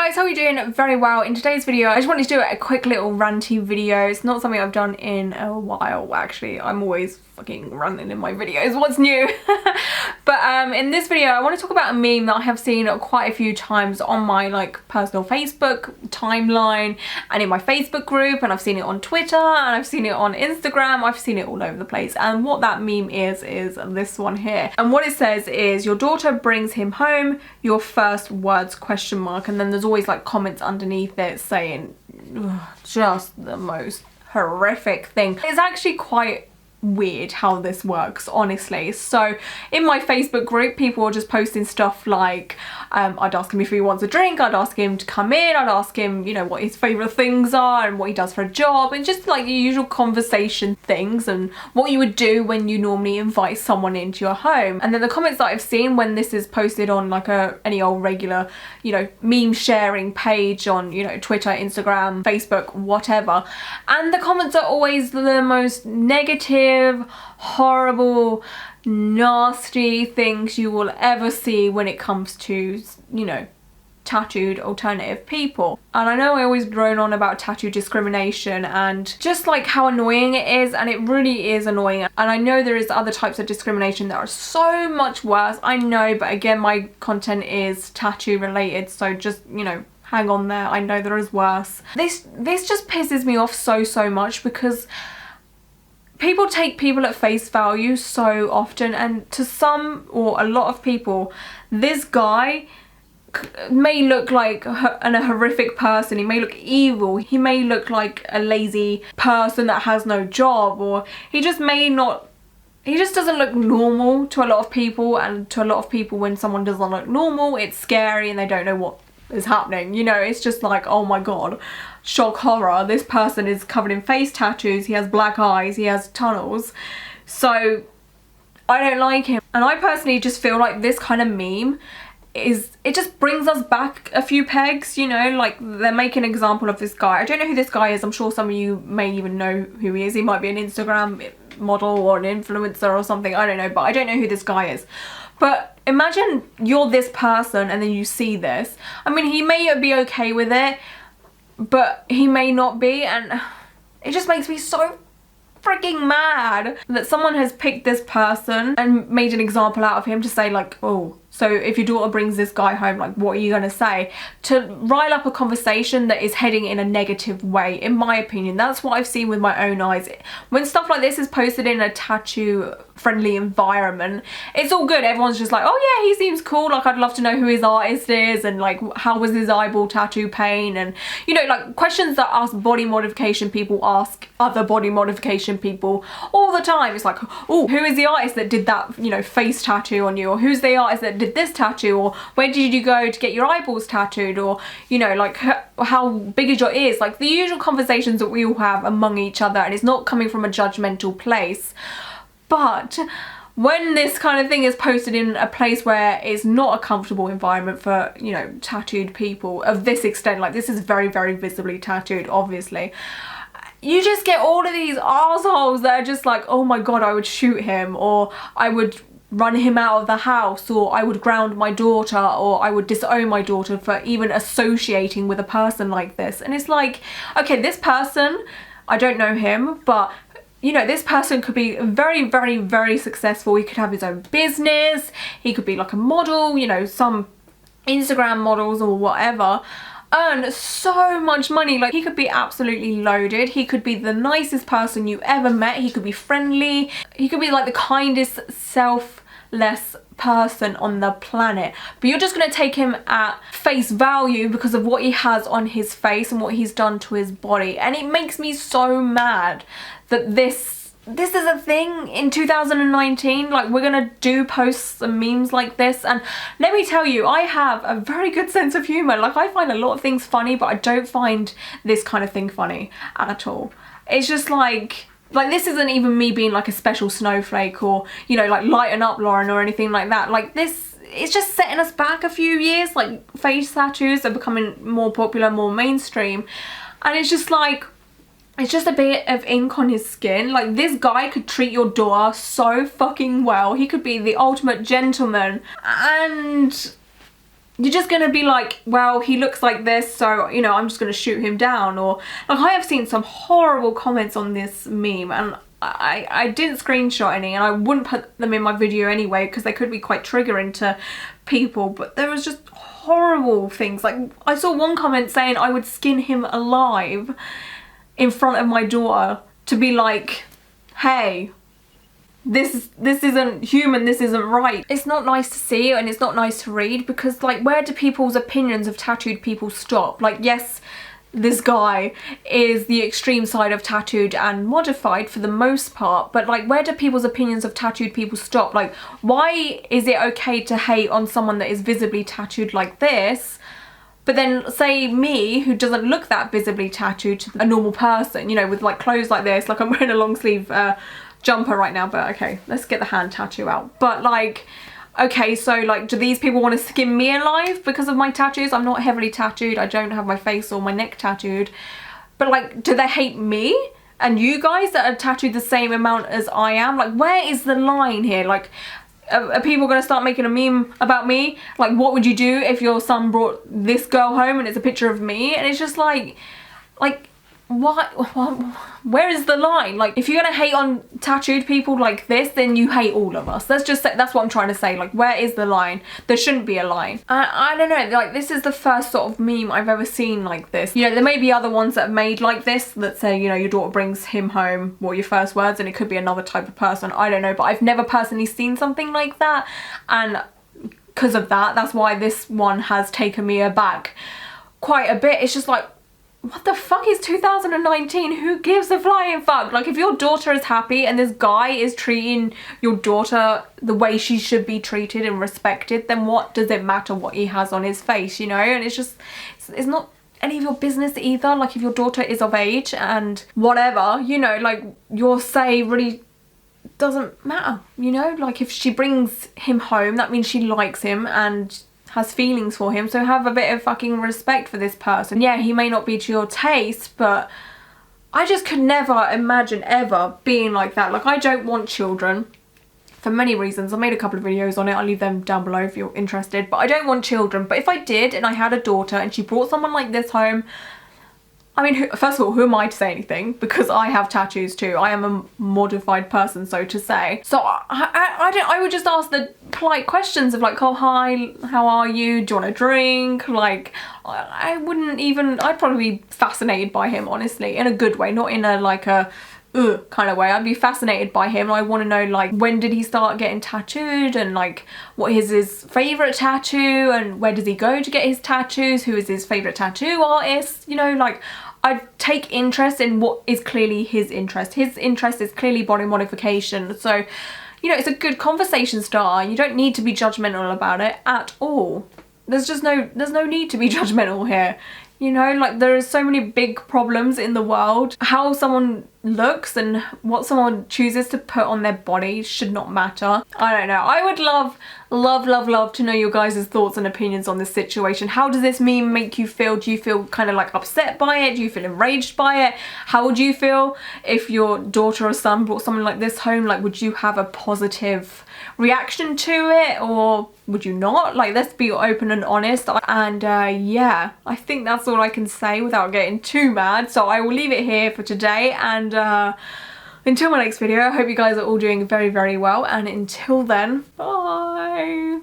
guys, how are you doing? Very well. In today's video, I just wanted to do a quick little ranty video. It's not something I've done in a while, actually. I'm always fucking ranting in my videos. What's new? But in this video, I want to talk about a meme that I have seen quite a few times on my personal Facebook timeline and in my Facebook group, and I've seen it on Twitter and I've seen it on Instagram. I've seen it all over the place. And what that meme is this one here. And what it says is, your daughter brings him home, your first words ? And then there's always comments underneath it saying just the most horrific thing. It's actually quite weird how this works, honestly. So in my Facebook group, people are just posting stuff like I'd ask him if he wants a drink, I'd ask him to come in, I'd ask him, you know, what his favourite things are and what he does for a job, and just your usual conversation things and what you would do when you normally invite someone into your home. And then the comments that I've seen when this is posted on any old regular, you know, meme sharing page on, you know, Twitter, Instagram, Facebook, whatever, and the comments are always the most negative, horrible, nasty things you will ever see when it comes to, you know, tattooed alternative people. And I know I always drone on about tattoo discrimination and just how annoying it is, and it really is annoying. And I know there is other types of discrimination that are so much worse, I know, but again, my content is tattoo related, so just, you know, hang on there. I know there is worse. This just pisses me off so much, because people take people at face value so often, and to some or a lot of people, this guy may look like a horrific person, he may look evil, he may look like a lazy person that has no job, or he just doesn't look normal to a lot of people. And to a lot of people, when someone doesn't look normal, it's scary and they don't know what is happening, you know. It's just oh my god, shock horror, this person is covered in face tattoos, he has black eyes, he has tunnels, so I don't like him. And I personally just feel like this kind of meme it just brings us back a few pegs, you know. They're making an example of this guy. I don't know who this guy is. I'm sure some of you may even know who he is. He might be an Instagram model or an influencer or something, I don't know, but I don't know who this guy is. But imagine you're this person and then you see this. I mean, he may be okay with it, but he may not be, and it just makes me so freaking mad that someone has picked this person and made an example out of him to say oh, so if your daughter brings this guy home, what are you gonna say? To rile up a conversation that is heading in a negative way, in my opinion. That's what I've seen with my own eyes. When stuff like this is posted in a tattoo friendly environment, it's all good. Everyone's just oh yeah, he seems cool, I'd love to know who his artist is, and how was his eyeball tattoo pain, and you know, questions that us body modification people ask other body modification people all the time. It's oh, who is the artist that did that, you know, face tattoo on you, or who's the artist that did this tattoo, or where did you go to get your eyeballs tattooed, or you know, how big is your ears, the usual conversations that we all have among each other. And it's not coming from a judgmental place, but when this kind of thing is posted in a place where it's not a comfortable environment for, you know, tattooed people of this extent, this is very visibly tattooed, obviously, you just get all of these assholes that are just oh my god, I would shoot him, or I would run him out of the house, or I would ground my daughter, or I would disown my daughter for even associating with a person like this. And it's okay, this person, I don't know him, but you know, this person could be very successful. He could have his own business, he could be a model, you know, some Instagram models or whatever, earn so much money. He could be absolutely loaded, he could be the nicest person you ever met, he could be friendly, he could be the kindest, selfless person on the planet, but you're just going to take him at face value because of what he has on his face and what he's done to his body. And it makes me so mad that this is a thing in 2019. We're gonna do posts and memes like this, and let me tell you, I have a very good sense of humor. I find a lot of things funny, but I don't find this kind of thing funny at all. It's just this isn't even me being a special snowflake, or you know, lighten up Lauren or anything like that. This, it's just setting us back a few years. Face tattoos are becoming more popular, more mainstream, and it's just it's just a bit of ink on his skin. This guy could treat your daughter so fucking well. He could be the ultimate gentleman, and you're just gonna be like, well, he looks like this, so, you know, I'm just gonna shoot him down. Or, like, I have seen some horrible comments on this meme, and I didn't screenshot any, and I wouldn't put them in my video anyway, because they could be quite triggering to people, but there was just horrible things. Like, I saw one comment saying I would skin him alive in front of my daughter to be like, hey, this isn't human, this isn't right. It's not nice to see, and it's not nice to read, because, like, where do people's opinions of tattooed people stop? Like, yes, this guy is the extreme side of tattooed and modified for the most part, but, like, where do people's opinions of tattooed people stop? Like, why is it okay to hate on someone that is visibly tattooed like this, but then say me, who doesn't look that visibly tattooed, to a normal person, you know, with, like, clothes like this, like I'm wearing a long sleeve jumper right now, but okay, let's get the hand tattoo out. But, like, okay, so, like, do these people want to skin me alive because of my tattoos? I'm not heavily tattooed, I don't have my face or my neck tattooed, but, like, do they hate me and you guys that are tattooed the same amount as I am? Like, where is the line here? Like, are people gonna start making a meme about me? Like, what would you do if your son brought this girl home and it's a picture of me? And it's just like, what, where is the line? Like, if you're gonna hate on tattooed people like this, then you hate all of us. That's just, that's what I'm trying to say. Like, where is the line? There shouldn't be a line. I don't know, like, this is the first sort of meme I've ever seen like this. You know, there may be other ones that are made like this that say, you know, your daughter brings him home, what are your first words? And it could be another type of person, I don't know, but I've never personally seen something like that, and because of that, that's why this one has taken me aback quite a bit. It's just like, what the fuck is 2019? Who gives a flying fuck? Like, if your daughter is happy and this guy is treating your daughter the way she should be treated and respected, then what does it matter what he has on his face, you know? And it's just, it's not any of your business either. Like, if your daughter is of age and whatever, you know, like, your say really doesn't matter, you know? Like, if she brings him home, that means she likes him and has feelings for him, so have a bit of fucking respect for this person. Yeah, he may not be to your taste, but I just could never imagine ever being like that. Like, I don't want children for many reasons. I made a couple of videos on it, I'll leave them down below if you're interested, but I don't want children. But if I did and I had a daughter and she brought someone like this home, I mean, first of all, who am I to say anything? Because I have tattoos too. I am a modified person, so to say. So I would just ask the polite questions of, like, oh, hi, how are you? Do you want a drink? Like, I wouldn't even, I'd probably be fascinated by him, honestly, in a good way, not in a, like, a kind of way. I'd be fascinated by him. I want to know, like, when did he start getting tattooed, and, like, what is his favourite tattoo, and where does he go to get his tattoos? Who is his favourite tattoo artist? You know, like, I take interest in what is clearly his interest. His interest is clearly body modification. So, you know, it's a good conversation starter. You don't need to be judgmental about it at all. There's no need to be judgmental here. You know, like, there are so many big problems in the world. How someone looks and what someone chooses to put on their body should not matter. I don't know. I would love to know your guys' thoughts and opinions on this situation. How does this meme make you feel? Do you feel kind of, like, upset by it? Do you feel enraged by it? How would you feel if your daughter or son brought someone like this home? Like, would you have a positive reaction to it, or would you not? Like, let's be open and honest. And yeah, I think that's all I can say without getting too mad. So I will leave it here for today, and until my next video, I hope you guys are all doing very, very well, and until then, bye.